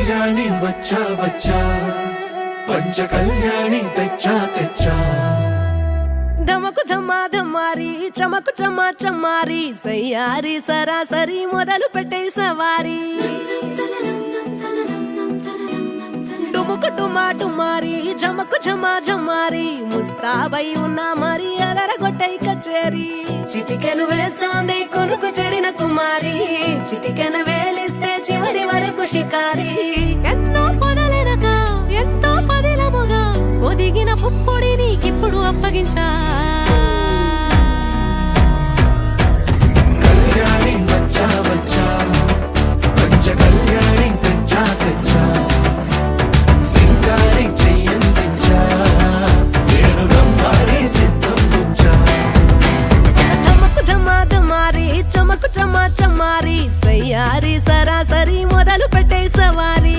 కళ్యాణి వచ్చా వచ్చా పంచ కళ్యాణి తెచ్చా తెచ్చా ధమకు ధమా ధమారి చమకు చమా చమారి సయ్యారి సరాసరి మొదలు పెట్టే సవారి డుముకు డుమా డుమారి జమకు ఝమా ఝమారి ముస్తాబై ఉన్నా మరి అలరగొట్టై కచేరి చిటికెను వేస్తోంది కొనుకు చెడిన కుమారి చిటికెను వేలిస్తే చివరి వరకు షికారి ఎన్నో పొదలెనక ఎంతో పదిలముగా ఒదిగిన పుప్పొడి నీకిప్పుడు అప్పగించా కళ్యాణి వచ్చా వచ్చా పంచ కళ్యాణి తెచ్చా తెచ్చా సింగారి చెయ్యందించా నేను గమ్మారి సిద్ధం ఉంచా ధమకు ధమా ధమారి చమకు చమా చమారి సయ్యారి సరాసరి మొదలు పెట్టే సవారి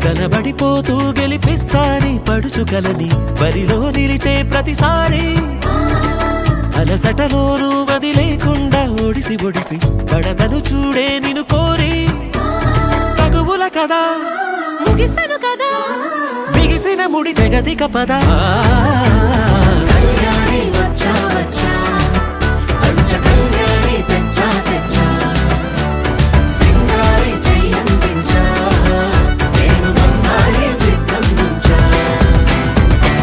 కనబడిపోతూ గెలిపిస్తాని పడుచుకలని బరిలో నిలిచే ప్రతిసారి అలసటలోనూ వదిలేకుండా ఒడిసి ఒడిసి పడతను చూడే నిన్ను కోరి తగువుల కదా ముగిసను కదా బిగిసిన ముడి తెగదిక పదా కళ్యాణి వచ్చా వచ్చా పంచ కళ్యాణి తెచ్చా తెచ్చా సింగారి చెయ్యందించా నేను గమ్మారి సిద్ధం ఉంచా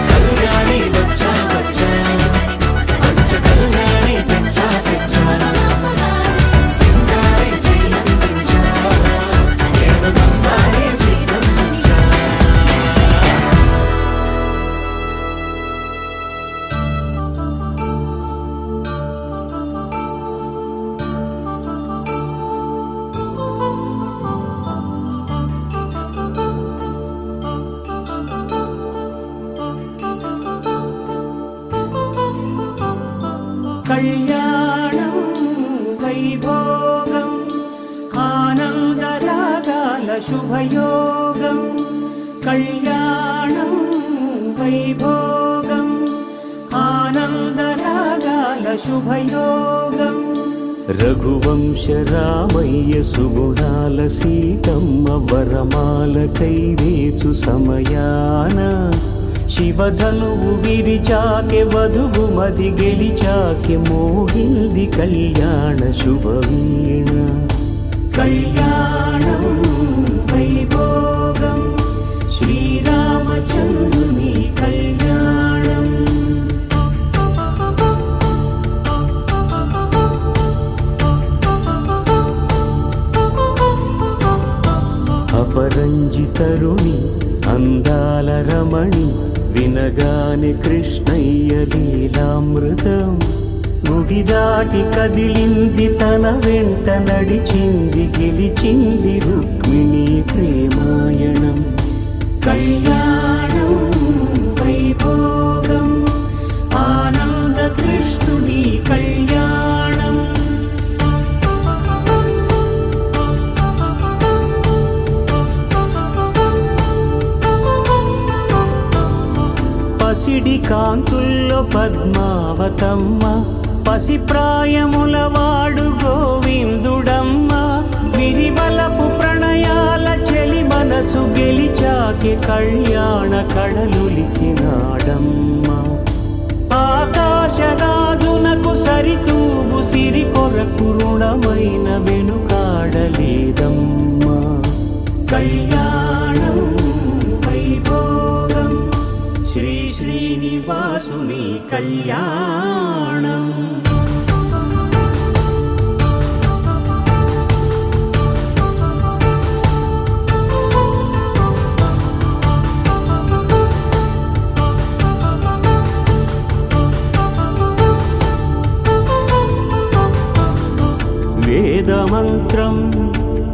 కళ్యాణి వచ్చా వచ్చా పంచ కళ్యాణి తెచ్చా తెచ్చా సింగారి చెయ్యందించా నేను గమ్మారి సిద్ధం ఉంచా కళ్యాణం వైభోగం ఆనందరాగాల శుభయోగం కళ్యాణం వైభోగం ఆనందరాగాల శుభయోగం రఘువంశ రామయ్య సుగుణాల సీతమ్మ వరమాల కైవేచు సమయాన శివధనువు విరిచాకె వధువు మది గెలిచాకె మోగింది కళ్యాణ శుభవీణ కళ్యాణం వైభోగం శ్రీరామచంద్రుని కళ్యాణం అపరంజి తరుణి అందాల రమణి వినగాని కృష్ణయ్య లీలామృతం గుడి దాటి కదిలింది తన వెంట నడిచింది గెలిచింది రుక్మిణి ప్రేమాయణం కళ్యాణం వైభోగం ఆనంద కృష్ణుని కళ్యాణం పసిడి కాంతుల్లో పద్మావతమ్మ పసిప్రాయముల వాడు గోవిందుడమ్మ విరివలపు ప్రణయాల చెలి మనసు గెలిచాకె కళ్యాణ కళలులికినాడమ్మ ఆకాశరాజునకు సరితూబు సిరి కొరకు రుణమైన వెనుక కళ్యాణం. వేదమంత్రం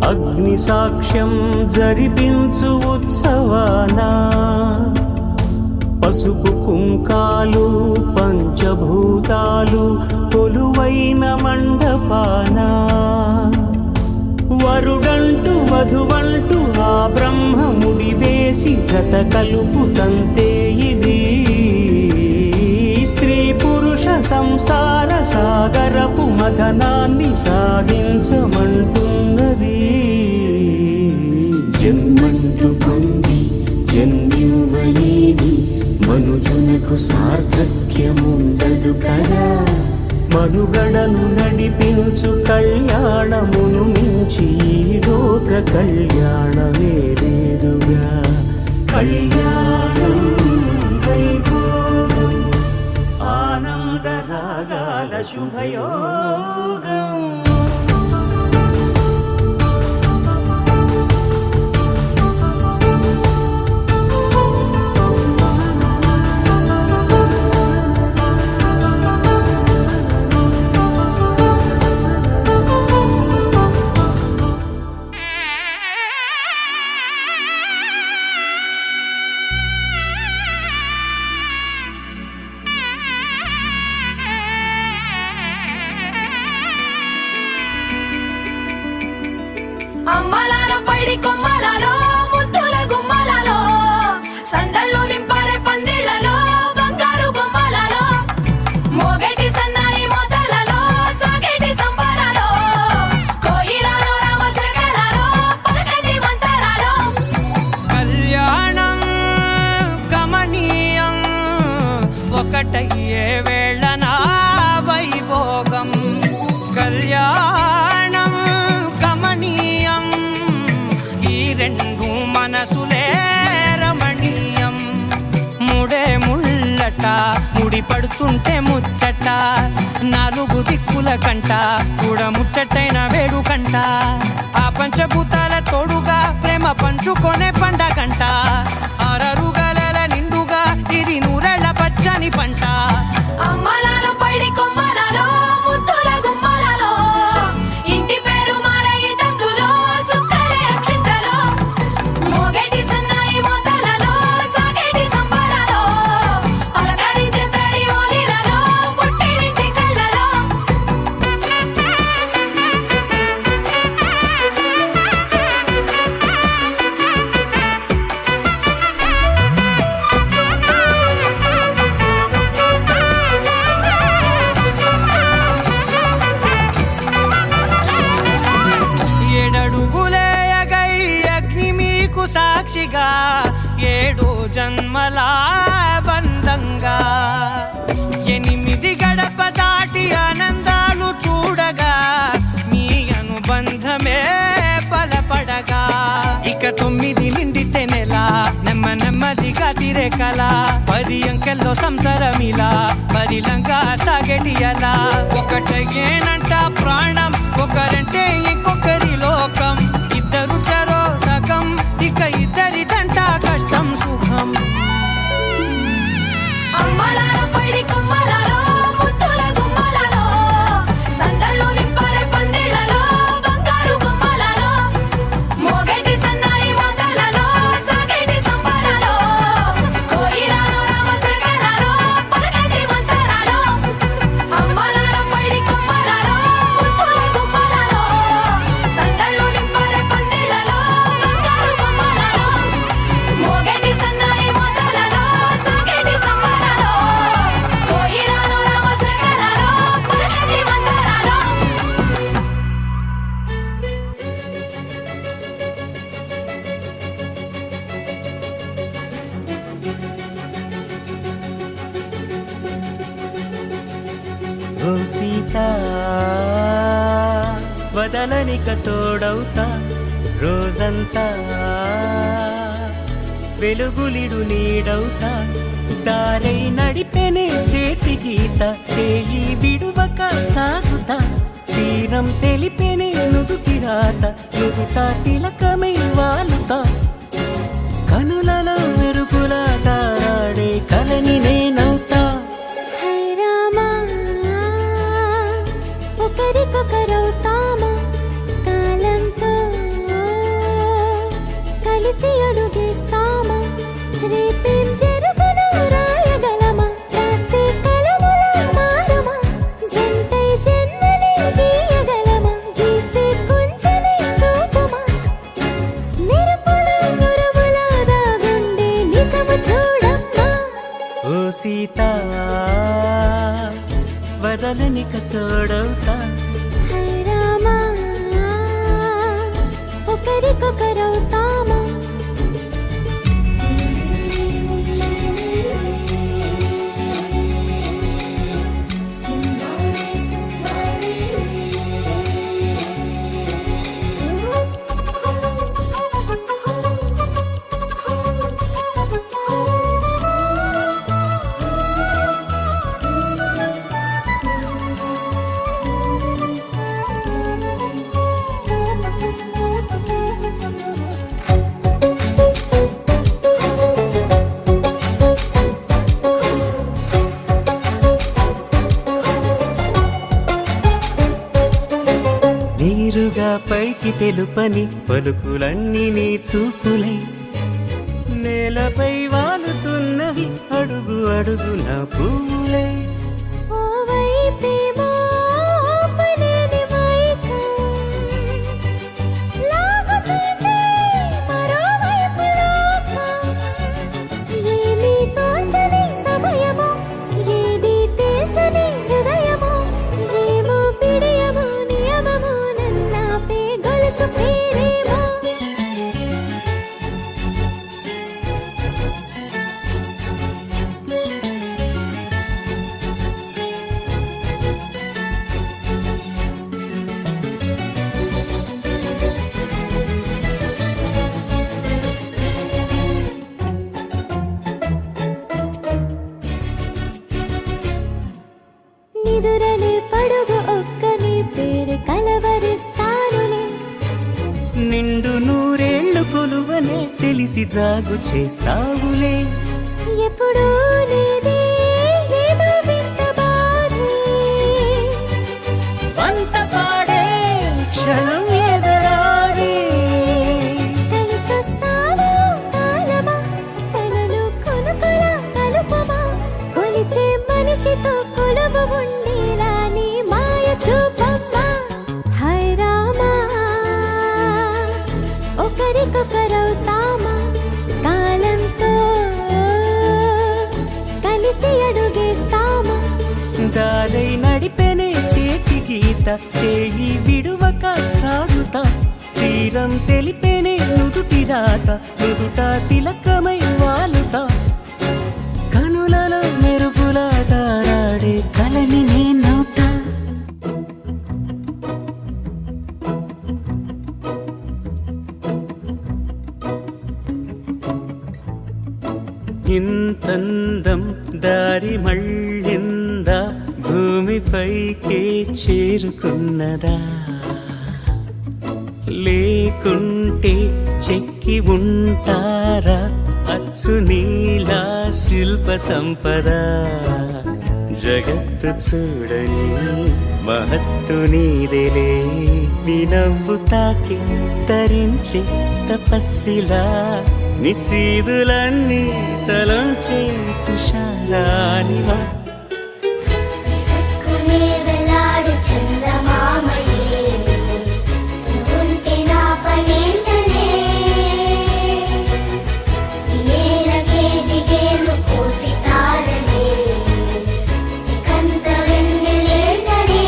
అగ్ని సాక్ష్యం జరిపించు ఉత్సవాన పసుపు కుంకాలు పంచభూతాలు కొలువైన మండపాన వరుడంటూ వధువంటూ ఆ బ్రహ్మముడి వేసి గత కలుపు తంతే ఇది స్త్రీ పురుష సంసార సాగరపు మథనాన్ని సాగించమంటున్నది. జన్మంటూ పొంది జన్మివ్వలేని మనుజునకు సార్థక్యముండదు కదా. మనుగడను నడిపించు కళ్యాణమును మించి ఈ లోక కళ్యాణమే లేదుగా. కళ్యాణం వైభోగం ఆనందరాగాల శుభయోగం. అమ్మలాలో పైడి కొమ్మలలో ముద్దుల గుమ్మలలో సందళ్ళు నింపారే పందిళ్లలో బంగారు బొమ్మలలో మోగేటి సన్నాయి మోతలలో సాగేటి సంబరాలో కోయిలలో రామశకలలో పలకటి మంతరాలో. కళ్యాణం గమనీయం ఒకటయ్యే వేళ నా వైభోగం. కళ్యాణం గమనీయం ఈ రెండు మనసులే రమణీయం. ముడే ముళ్ళట ముడి పడుతుంటే ముచ్చట నాలుగు దిక్కుల కంట చూడ ముచ్చటైన వేడుకంట. ఆ పంచభూతాల తోడుగా ప్రేమ పంచుకొనే పండగంట. అరరుగల నిండుగా ఇది నూరెళ్ళ పచ్చని పంట. అమ్మలాలో పైడి కొమ్మలలో ముద్దుల గుమ్మలలో ఇంటి పేరు మారయి తందులో చుక్కలే అక్షింతలో మోగేటి సన్నాయి మోతలలో సాగేటి సంబరాలో అలకరించే తడి ఓలిలలో పుట్టినింటి కళ్ళలో. ఏడడుగులే ఎగై అగ్ని మీకు సాక్షిగా ఏడు జన్మల బంధంగా 8 గడప దాటి ఆనందాలు చూడగా మీ అనుబంధమే బలపడగా. ఇక 9 నిండితే నెల నెమ్మదిగా తిరేకల 10 అంకెల్లో సంసారమిలా పరిలంగా సాగేటి అలా. ఒకటేనంట ప్రాణం ఒకరంటే ఇంకొకరి లోకం. ఇద్దరు చరో సగం ఇక ఇద్దరిదంట కష్టం సుఖం. అమ్మలాలో పైడి కొమ్మలలో ముద్దుల గుమ్మలలో సందళ్ళు నింపారే పందిళ్లలో బంగారు బొమ్మలలో మోగేటి సన్నాయి మోతలలో సాగేటి సంబరాలో కోయిలలో రామశకలలో పలకటి మంతరాలో. అమ్మలాలో పైడి కొమ్మలలో ముద్దుల గుమ్మలలో సందళ్ళు నింపారే పందిళ్లలో బంగారు బొమ్మలలో మోగేటి సన్నాయి మోతలలో సాగేటి సంబరాలో కోయిలలో రామశకలలో పలకటి మంతరాలో. ఓ సీత వదలనిక తోడవుతా రోజంతా వెలుగులిడు నీడవుతా దారై నడిపే నడిపెనే చేతి గీత చేయి విడువక సాగుతా తీరం తెలిపెనే నుదుటి రాత నుదుట తిలకమై వాలుతా కనులలో మెరుపులా తారాడే కలని నేనవుతా హై రామా ఒకరికొకరవుతామా కాలంతో కలిసి అడుగేస్తామా రేపేం జరుగునో రాయగలమా రాసే కలముల మారమా జంటై జన్మని గీయగలమా గీసే కొంచెని చూపుమా మెరుపుల మురముల దాగుండే నిజము చూడమ్మా ఓ సీత వదలనిక తోడవుతా హై రామా ఒకరికొకరవుతామా నీరుగా పైకి తెలుపని పలుకులన్నీ నీ చూపులై నేలపై వాలుతున్నవి అడుగు అడుగు నా పూలై ఓ వైపేమో ఆపలేని మైకం లాగుతుంది మరోవైపు లోకం ఏమీ తోచని సమయమో ఏది తేల్చని హృదయమో ఏమో పిడియమో నియమమో నన్నాపే గొలుసు పేరేమో నిదురలే పడుగు ఒక్క నీ పేరు కలవరిస్తానులే నిండు నూరేళ్లు కొలువనే తెలిసి జాగు చేస్తావులే ఎప్పుడూ లేదే ఏదో వింత బాధే వంత పాడే క్షణం ఎదరాడే కలిసొస్తావో కాలమా తనలో కొనుకల కలుపమా కొలిచే మనిషితో కొలువు ఉండేలా నీ మాయ చూపమ్మా హై రామా ఒకరికొకరవుతామా కాలంతో కలిసి అడుగేస్తామా దారై నడిపెనే చేతి గీత చేయి విడువక సాగుతా తీరం తెలిపెనే నుదుటి రాత నుదుట తిలకమై వాలుతా కనులలో మెరుపులా తారాడే కలని నేనవుతా ఇంతందం దారి మళ్ళిందా భూమిపైకే చేరుకున్నదా లేకుంటే చెక్కి ఉంటారా అచ్చు నీలా శిల్ప సంపద జగత్తు చూడని మహత్తు నీదేలే నీ నవ్వు తాకి తరించి తపస్సిలా నిశీదులన్నీ తలంచే తుషారానివా విసుక్కునే వెలాడు చందమామయే నువ్వుంటే నా పనేంటనే ఈ నేలకే దిగేను కోటి తారలే ఇకంత వెన్నెలేటనే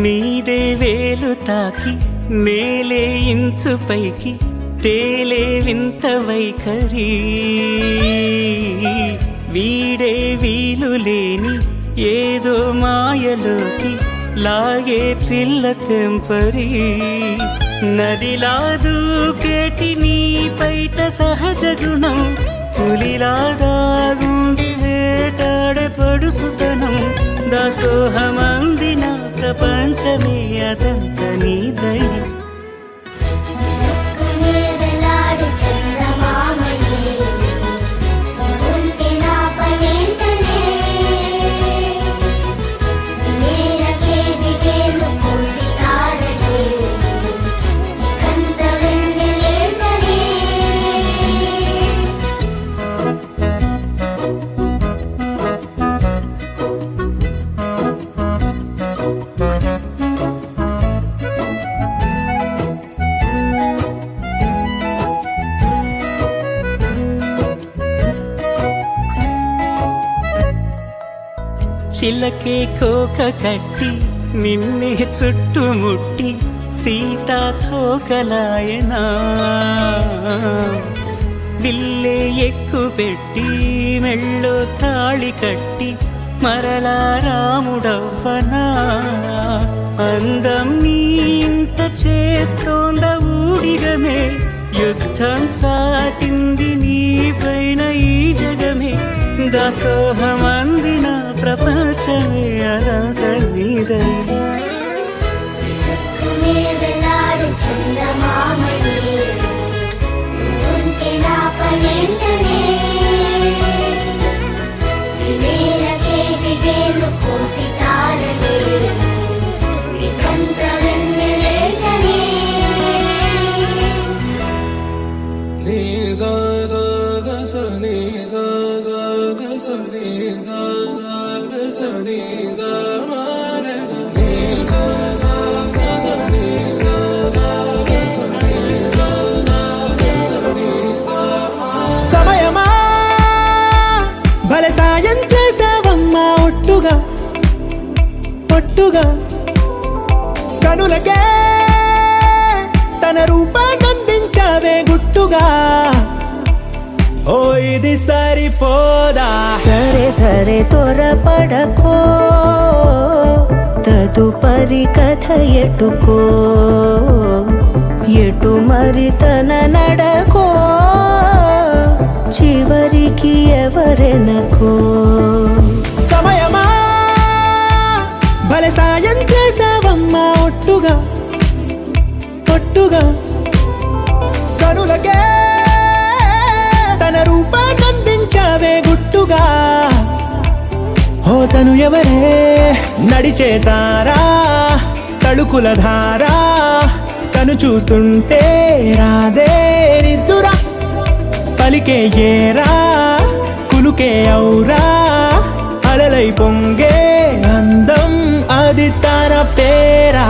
నీదే వేలు తాకి నేలే ఇంచు పైకి తేలే వింత వైఖరి వీడే వీలు లేని ఏదో మాయలోకి లాగే పిల్ల తెంపరి నదిలా దూకేటి నీ పైట సహజ గుణం పులిలాదాగుండి వేటాడే పడుసుతనం దాసోహమందిన ప్రపంచమే అదంత నీ దయ విసుక్కునే వేలాడు చందమామయే ఉంటే నా పనేంటనే నేలకే దిగేను కోటి తారలే కంత వెన్నెలేంటనే చిలకే కోక కట్టి నిన్నే చుట్టుముట్టి సీతాకోకలాయనా విల్లే ఎక్కు పెట్టి మెళ్ళో తాళి కట్టి మరలా రాముడవ్వనా అందం నీ ఇంత చేస్తోంద ఊడిగమే యుద్ధం చాటింది నీ పైన ఈ జగమే దాసోహమందిన ప్రపంచమే అదంత నీదై విసుక్కునే వేలాడు చందమామయే ఉంటే నా పనేంటనే నేలకే దిగేను కోటి తారలే కంత వెన్నెలేంటనే సమయమా భలే సాయం చేసావమ్మా ఒట్టుగా ఒట్టుగా కనులకే తన రూపాన్నందించావే గుట్టుగా ఓ ఇది సరిపోదా సరే సరే త్వరపడకో తదుపరి కథ ఎటుకో ఎటు మరి తన నడకో చివరికి ఎవరెనకో సమయమా భలే సాయం చేసావమ్మా ఒట్టుగా ఒట్టుగా కనులకే తన రూపాన్నందించావే గుట్టుగా ఓ తను ఎవరే నడిచే తారా తళుకుల ధారా తను చూస్తుంటే రాదే నిద్దురా పలికే ఏరా కులుకే ఔరా అలలై పొంగే అందం అది తన పేరా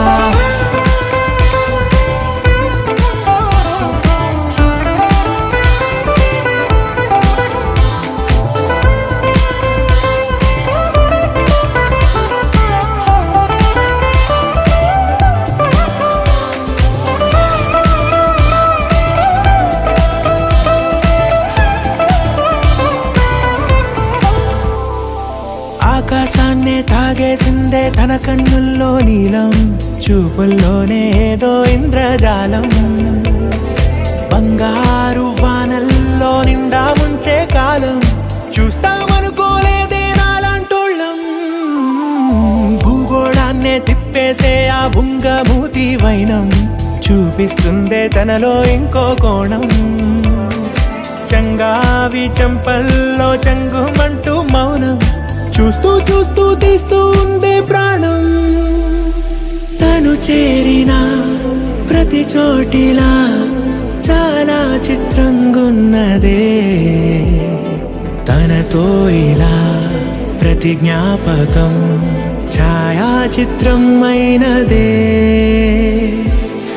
ఆకాశాన్నే తాగేసిందే తన కన్నుల్లో నీలం చూపుల్లోనే ఏదో ఇంద్రజాలం బంగారు వానల్లో నిండా ముంచే కాలం చూస్తామనుకోలేదే నాలాంటోళ్ళం భూగోళాన్నే తిప్పేసే ఆ బుంగమూతి వైనం చూపిస్తుందే తనలో ఇంకో కోణం చంగావి చెంపల్లో చంగుమంటూ మౌనం చూస్తూ చూస్తూ తీస్తూ ఉందే ప్రాణం తను చేరిన ప్రతి చోటిలా చాలా చిత్రంగున్నదే తనతో ఇలా ప్రతి జ్ఞాపకం ఛాయాచిత్రం అయినదే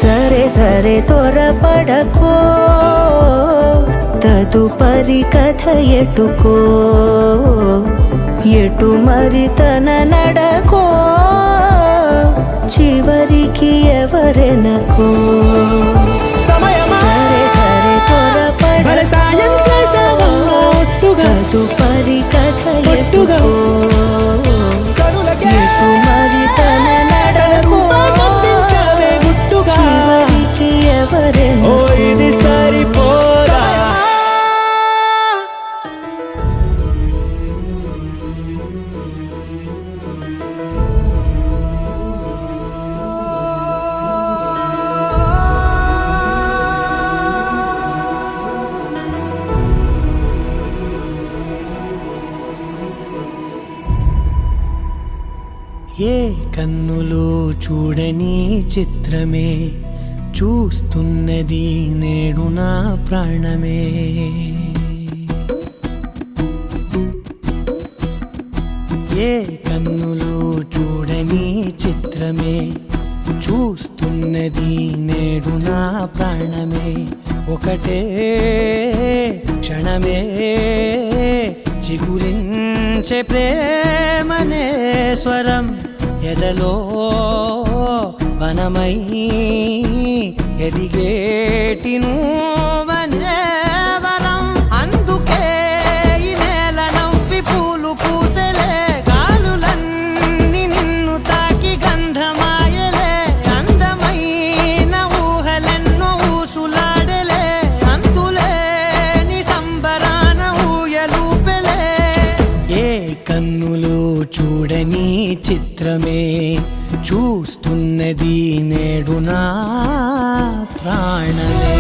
సరే సరే త్వరపడకో తదుపరి కథ ఎటుకో ఎటు మరి తన నడకో చివరికి ఎవరెనకో సమయమా సరే సరే ఏ కన్నులు చూడని చిత్రమే చూస్తున్నది నేడు నా ప్రాణమే. ఏ కన్నులు చూడని చిత్రమే చూస్తున్నది నేడు నా ప్రాణమే. ఒకటే క్షణమే చిగురించే ప్రేమనే స్వరం ఎదలో వనమై ఎదిగేటి నువ్వనే వరం. అందుకే ఈ నేల నవ్వి పూలు పూసెలే, గాలులన్నీ నిన్ను తాకి గంధమాయలే, అందమైన ఊహలెన్నో ఊసులాడలే, అంతులేని సంబరాన ఊయలూపెలే. ఏ కన్నులు చూడని చిత్రమే చూస్తున్నది నేడు నా ప్రాణమే.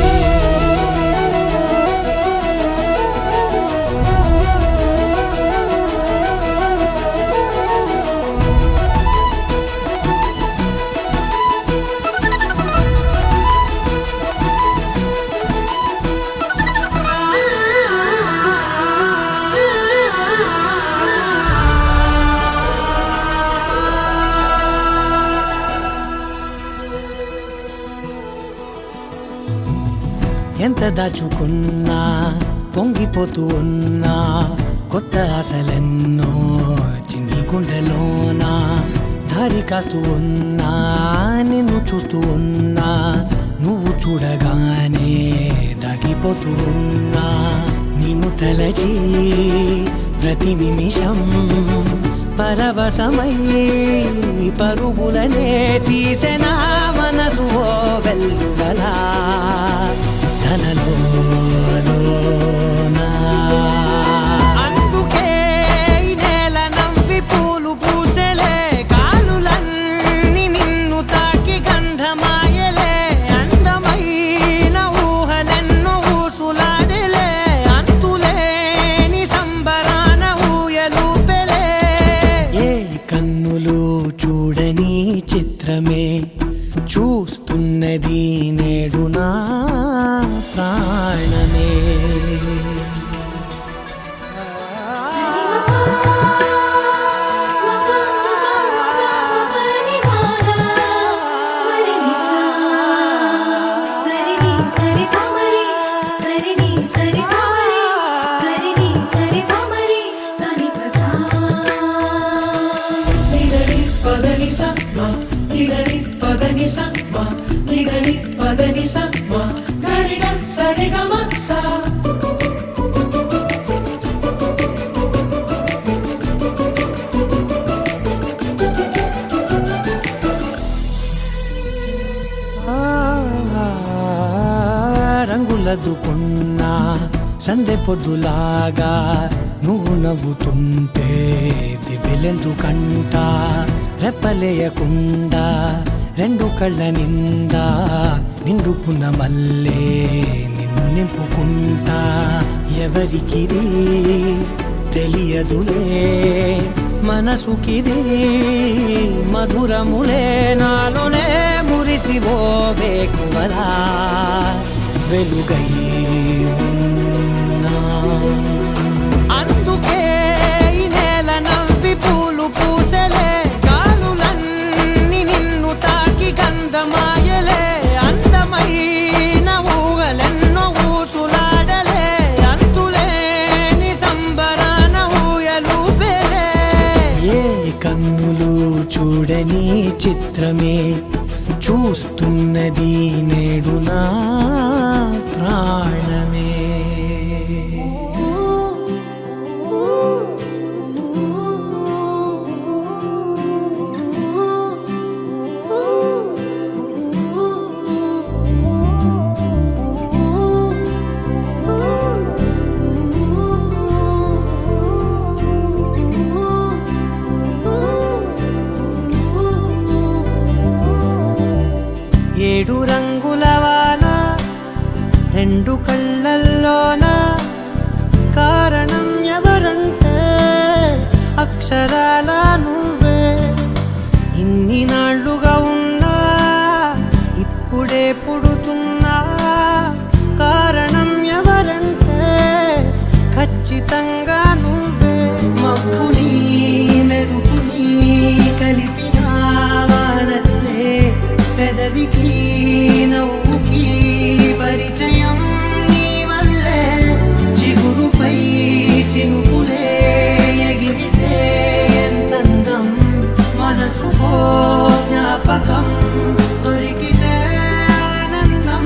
ఎంత దాచుకున్నా పొంగిపోతూ ఉన్నా, కొత్త ఆశలెన్నో చిన్ని గుండెలోనా దారి కాస్తూ ఉన్నా, నిన్ను చూస్తూ ఉన్నా, నువ్వు చూడగానే దాగిపోతూ ఉన్నా. నిన్ను తలచి ప్రతి నిమిషం పరవశమై పరుగులనే తీసెనా మనసు ఓ వెల్లువలా ధనలోనా. అందుకే ఈ నేల నవ్వి పూలు పూసెలే, గాలులన్నీ నిన్ను తాకి గంధమాయలే, అందమైన ఊహలెన్నో ఊసులాడలే, అంతులేని సంబరాన ఊయలూపెలే. ఏ కన్నులు చూడని చిత్రమే చూస్తున్నది నేడు నా ప్రాణమే. రంగులదుకున్నా సందె పొద్దులాగా నువ్వు నవ్వుతుంటే దివ్వెలెందుకంట, రెప్పలేయకుండా రెండు కళ్ళ నిండా నిండుకున్న మల్లే నిన్ను నింపుకుంటా. ఎవరికిది తెలియదులే మనసుకిది మధురములే, నాలోనే మురిసివో వేకువలా వెలుగై ఉన్నా. అందుకే ఈ నేల నవ్వి పూలు పూసెలే, గాలులన్నీ నిన్ను తాకి గంధమాయలే, అందమైన ఊహలెన్నో ఊసులాడలే, అంతులేని సంబరాన ఊయలూపెలే. ఏ కన్నులు చూడని చిత్రమే చూస్తున్నది నేడు నా ప్రాణమే. ఏడు రంగుల వాన రెండు కళ్ళల్లోన, కారణం ఎవరంటే అక్షరాల నువ్వే. ఇన్నాళ్ళుగా ఉన్నా ఇప్పుడే పుడుతున్నా కారణం ఎవరంటే ఖచ్చితంగా నువ్వే. మబ్బుని మెరుపుని కలిపిన వానల్లే పెదవికి నవ్వుకి పరిచయం నీ వల్లే. చిగురుపై చినుకులే ఎగిరితే ఎంతందం మనసుకో జ్ఞాపకం దొరికితే ఆనందం.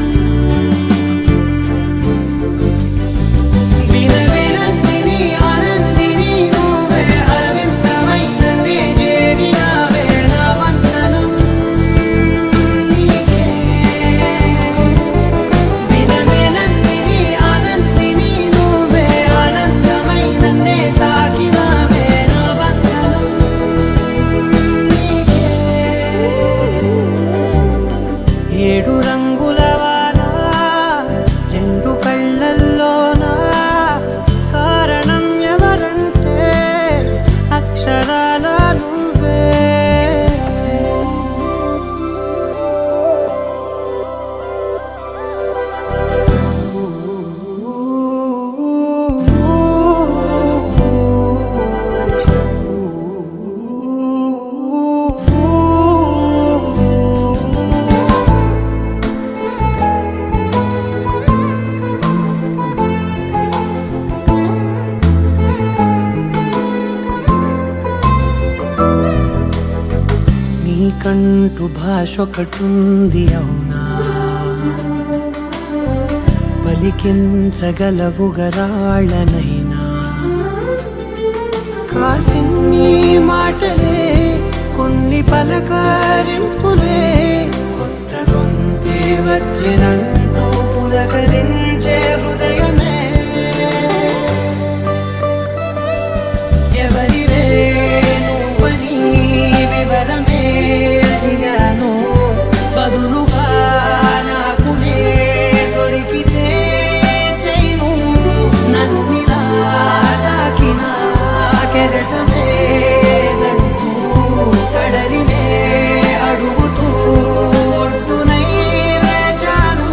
వినవినందిని ఆనందిని నువ్వే అరవిందమైననే చేరినావే నా వందనం నీకే. వినవినందిని ఆనందిని నువ్వే ఆనందమైననే తాకినావే నా వందనం నీకే. ఏడు రంగుల వాన రెండు కళ్ళల్లోనా కారణం ఎవరంటే అక్షరాల నువ్వే. నీకంటూ భాష ఒకటుంది అవునా, పలికించగలవు గరాళ్ళనైనా. కాసిన్ని మాటలే కొన్ని పలకరింపులే కొత్త గొంతే వచ్చినంటూ పులకరించే హృదయమే. ఎవరివే నువ్వని వివరమే అడిగాను బదులుగా నాకునే దొరికితే చేయను. నన్నిలా తాకిన కెరటమే దంటూ కడలినే అడుగుతూ ఒడ్డునై వేచాను.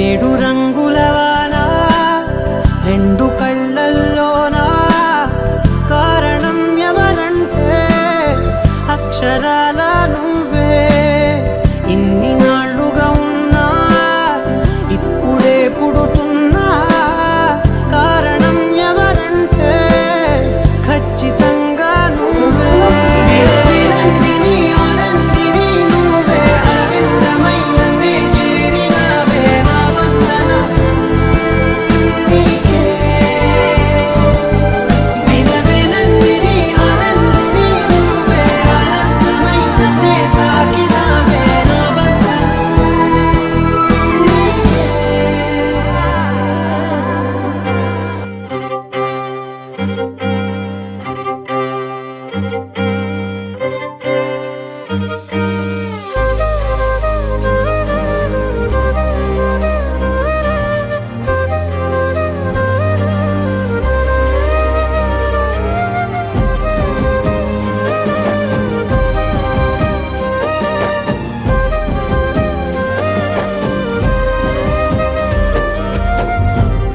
ఏడు రంగుల వాన రెండు కళ్ళల్లోనా కారణం ఎవరంటే అక్షరాల నువ్వే. ఇన్ని నాళ్ళుగా ఉన్నా ఇప్పుడే పుడుతున్నా కారణం ఎవరంటే ఖచ్చితంగా నువ్వే. వినవినందిని ఆనందిని నువ్వే అరవిందమైననే చేరినావే నా వందనం నీకే. వినవినందిని ఆనందిని నువ్వే ఆనందమైననే తాకినావే నా వందనం నీకే.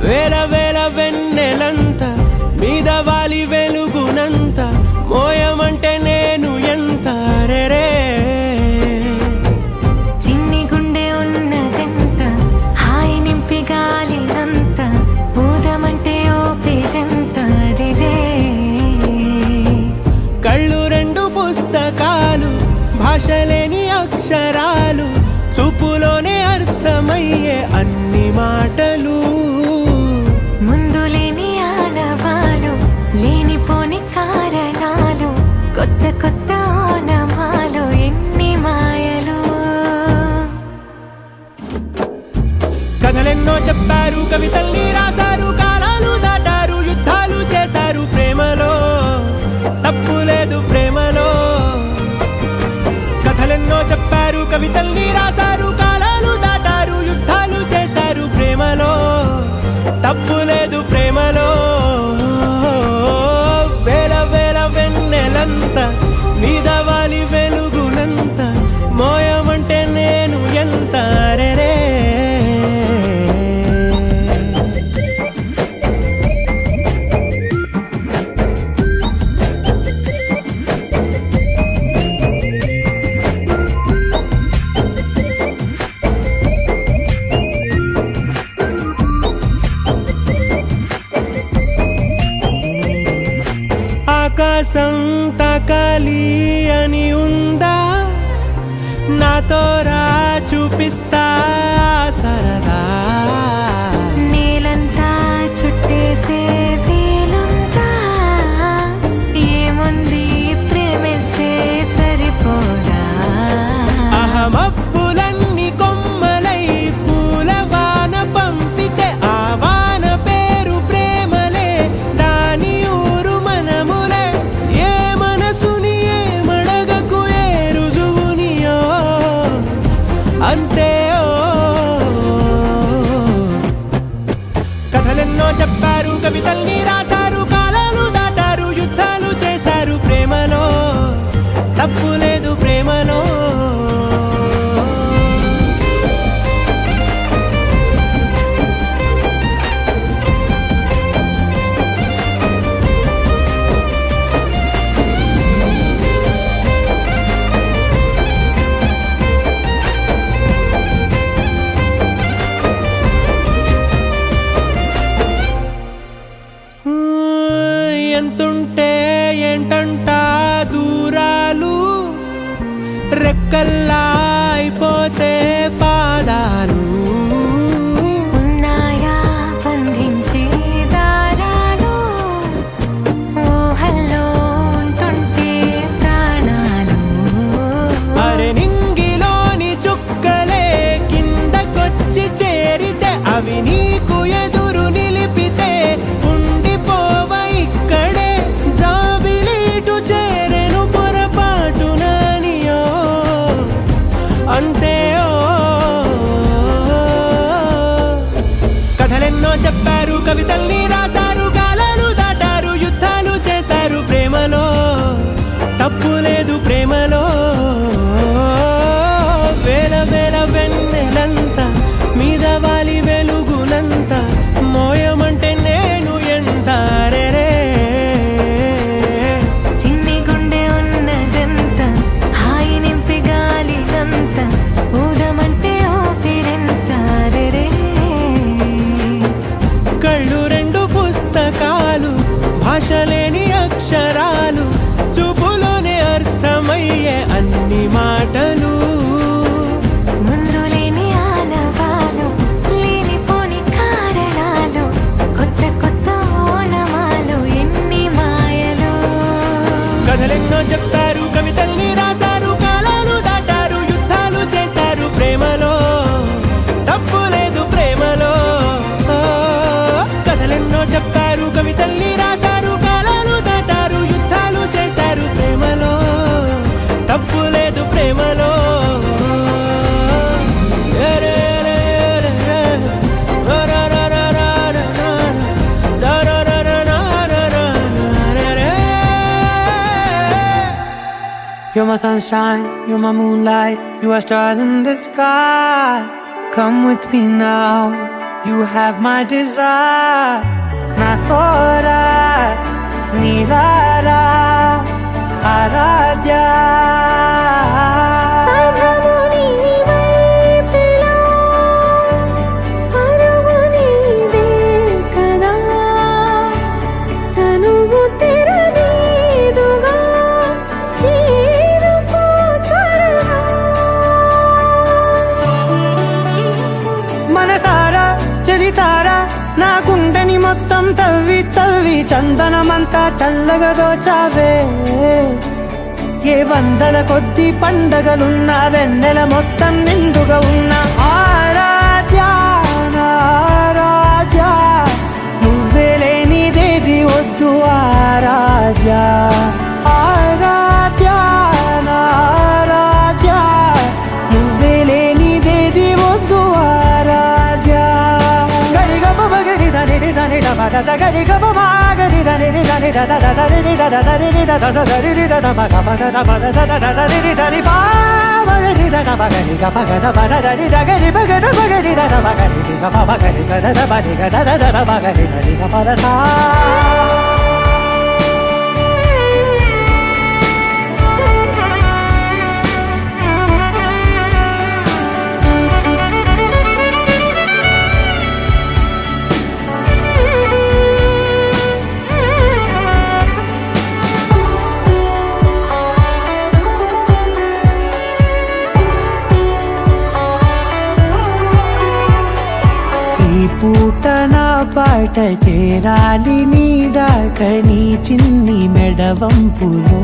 వేల వేల వెన్నెలంత మీద వాలి వెలుగునంత మోయమంటే నేను ఎంత రెరే. చిన్ని గుండె ఉన్నదెంత హాయి నింపి గాలినంత ఊదమంటే ఓపిరంత రే. కళ్ళు రెండు పుస్తకాలు భాష లేని అక్షరాలు చూపులోనే అర్థమయ్యే అన్ని మాటలు. ముందు లేని ఆనవాలు లేనిపోని కారణాలు కొత్త కొత్త ఓనమాలు ఎన్ని మాయలు. కథలెన్నో చెప్పారు కవితల్ని రాశారు కాలాలు దాటారు యుద్ధాలు చేశారు ప్రేమలో తప్పు లేదు ప్రేమలో. కథలెన్నో చెప్పారు కవితల్ని రాశారు కాలాలు దాటారు యుద్ధాలు చేశారు ప్రేమలో తప్పు లేదు ప్రేమలో. వేల సంతకలి అని ఉందా నాతో రా చూపిస్తా సరదా నేలంతా చుట్టేసే వీలుందా ఏముంది ప్రేమిస్తే సరిపోదా అహమప్పులన్నీ కొమ్మలై పూలవాన పంపితే ఆ వాన పేరు ప్రేమలే దాని ఊరు మనములే ఏ మనసుని ఏ మడగకు ఏ రుజువునియో అంతే కథలెన్నో చెప్పారు కవితల్ని రాశారు కాలాలు దాటారు యుద్ధాలు చేశారు ప్రేమలో తప్పు లేదు ప్రేమలో ఎంతుంటే ఏంటంట దూరాలు రెక్కల్లా అయిపోతే పాదాలు ఉన్నాయా బంధించే దారాలు ఊహల్లో ఉంటుంటే ప్రాణాలు అరే నింగిలోని చుక్కలే కిందకొచ్చి చేరితే అవి నీకు ఎదురు నిలిపితే ఉండిపోవ ఇక్కడే జాబిలీటు చేరెను పొరపాటుననియో అంతే కథలెన్నో చెప్పారు కవితల్ని రాశారు కాలాలు దాటారు యుద్ధాలు చేశారు ప్రేమలో తప్పు లేదు ప్రేమలో వేల వేల వెన్నెలంత మీద వాలి వెలుగునంత మోయమంటే నేను ఎంత రే చిన్ని గుండె ఉన్నదంత హాయి నింపి గాలినంత ఊదమంటే ఊపిరెంత రే కళ్ళు రెండు పుస్తకాలు భాష లేని అక్షరాలు చూపులోనే అర్థమయ్యే అన్ని మాటలు ముందు లేని ఆనవాలు లేనిపోని కారణాలు కొత్త కొత్త ఓనమాలు ఎన్ని మాయలు కథలెన్నో చెప్తారు కవితల్ని రాశారు కాలాలు దాటారు యుద్ధాలు చేశారు ప్రేమలో తప్పు లేదు ప్రేమలో కథలెన్నో చెప్తారు కవితల్ని రాశారు కాలాలు దాటారు యుద్ధాలు చేశారు ప్రేమలో తప్పు లేదు ప్రేమలో You're my sunshine, you're my moonlight, you are stars in the sky. Come with me now, you have my desire. Na tora, nilara, aradya. పదము నీవైపులా, పరుగు నీదే కదా, తనువు తెరనీదుగా, చేరుకో త్వరగా. మనసారా చలితారా నా గుండెని మొత్తం తవ్వి తవ్వి చందనమంతా చల్లగా దోచావే ఏ వందల కొద్ది పండగలున్న వెన్నెల మొత్తం నిండుగా ఉన్న ఆరాధ్య నా ఆరాధ్య నువ్వే లేనిదేది వద్దు ఆరాధ్య ఆరాధ్య నా ఆరాధ్య నువ్వే లేనిదేది వద్దు ఆరాధ్య గరిగ బగరి దని దని దమద గరిగ బగరి దని దని దద దని దద దని దద దని దద మగ మగ దద దద దని దని బాగరి దద బగరి గ బగద బద దని దగరి బగద బగరి దద బగరి గ బగరి గ దద బగరి గ దద దద బగరి దని గ బద సా పూట నా పాట చేరాలి నీ దాకా నీ చిన్ని మెడవంపులో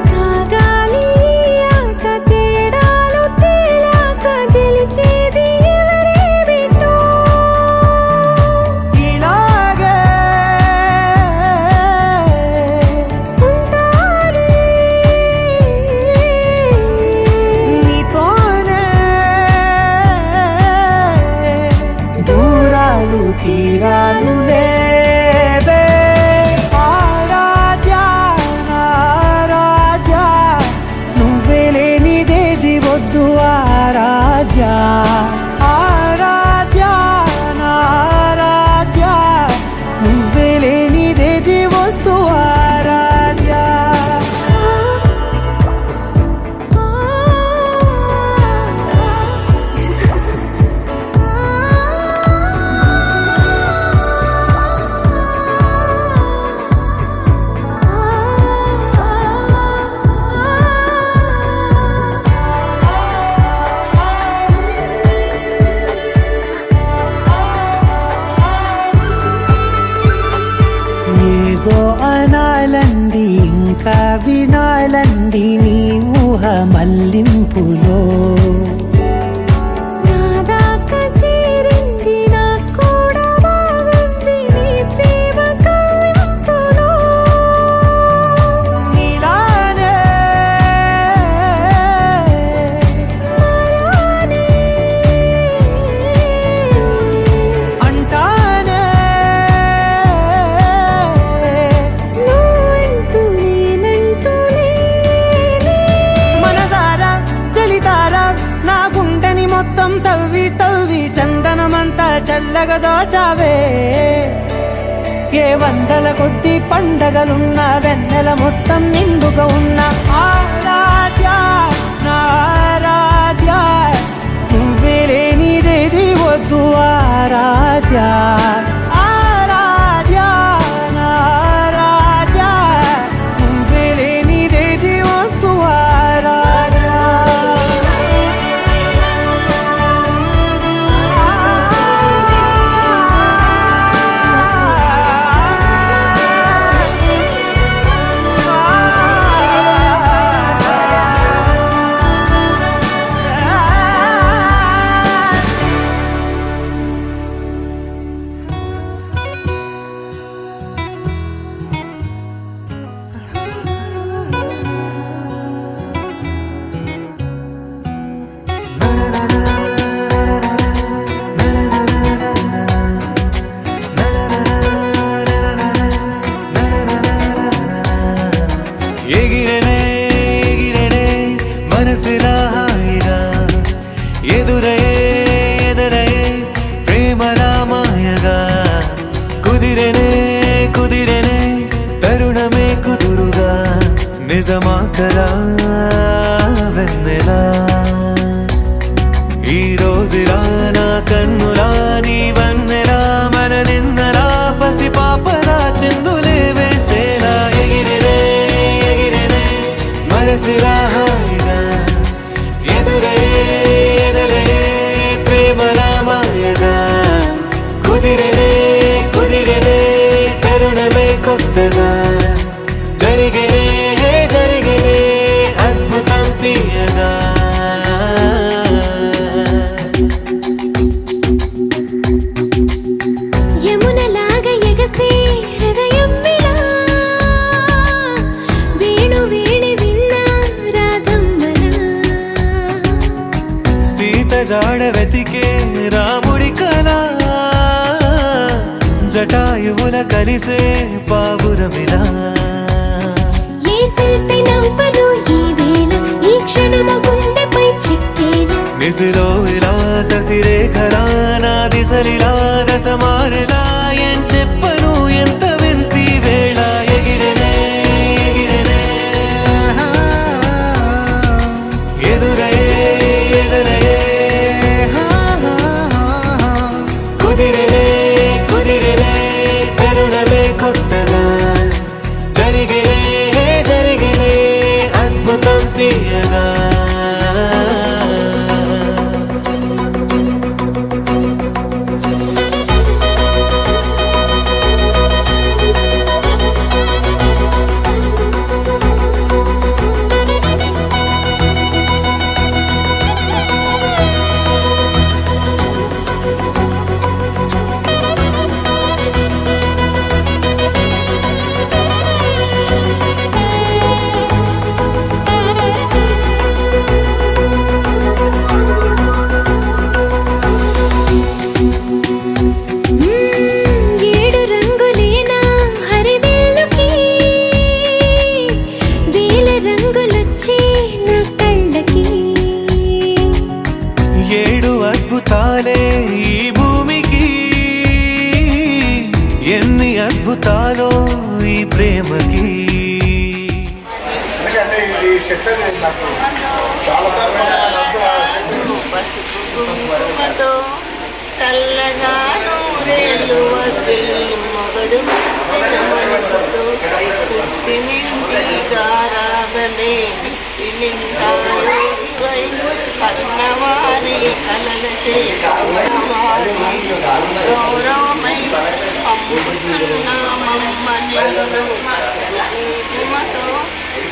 సాగాలి ఆట తేడాలు తేలాక గెలిచేది ఎవరే బిడ్డో ఇలాగే ఉంటాలి నీతోనే దూరాలు తీరాలు లేవే ఆరాధ్య ఆరాధ్య నువ్వే లేనిదేది వద్దు ఆరాధ్య ఆరాధ్య ఆరాధ్య నువ్వే లేనిదేది వద్దు ఆరాధ్య ఏదో అనాలంది ఇంకా వినాలంది నీ ఊహ మల్లింపులో నా దాకా చేరింది నాకు కూడా బాగుంది నీ ప్రేమ కవ్వింపులో నీలానే మరానే అంటానే నువ్వంటూ నేనంటూ లేనే మనసారా చలితారా నా గుండెని మొత్తం తవ్వి తవ్వి చందనమంతా చల్లగా దోచావే ఏ వందల కొద్ది పండగలున్న వెన్నెల మొత్తం నిండుగా ఉన్న ఆరాధ్య నా ఆరాధ్య నువ్వే లేనిదేది వద్దు ఆరాధ్య ఆరాధ్య నా ఆరాధ్య నువ్వే లేనిదేది వద్దు ఆరాధ్య ఎగిరెనే ఎగిరెనే మనసులా హాయిగా ఎదురయే ఎదరయే ప్రేమలా మాయగా కుదిరెనే కుదిరెనే తరుణమే కుదురుగా నిజమా కలా వెన్నెలా ఈ రోజులా నా కన్నులా నీ వన్నెలా మన నిన్నలా పసి పాపలా చిందులే వేసేలా ఎగిరెనే ఎగిరెనే మనసులా హాయిగా ఎదురయే ఎదరయే ప్రేమలా మాయగా కుదిరెనే కుదిరెనే తరుణమే కొత్తగా జరిగనే జరిగనే అద్భుతం తీయగా యమునలాగా ఎగసే హృదయం విలా వేణు వేణి విన్నా రాధమ్మలా సీత జాడ వెతికే రాముడి కళ జటాయువుల కలిసే పావురమిలా ఏ శిల్పి నవ్వదు ఈ వేళ ఈ క్షణము గుండెపై చిక్కేలా నిసిలో ఇలా ససిరేఖలా నా దిశలిలా దశమారలా ఏం చెప్పను ఎంత వింతి వేళ ఎగిరెనే ఎగిరెనే ఎదురయే ఎదరయే కుదిరెనే కుదిరెనే తరుణమే కొత్తగా జరిగనే జరిగనే అద్భుతం తీయగా ప్రేమకి పసుపు కుంకుమతో చల్లగా నూరేళ్ళు వదిలు మొగడు మెచ్చిన మనసుతో పుట్టినింటి గారాబమే నింటాయోగివై కన్నవారి కలగ చేరి గౌరవమై అమ్ముచున్న మమ్మ నిన్ను పసుపు కుంకుమతో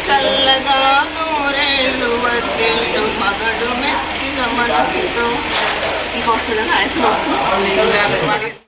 చల్లగా నూరేళ్ళు వదిలు మగడు మెచ్చిన మనసుతో ఇంకొస్తుంది నాయసం వస్తుంది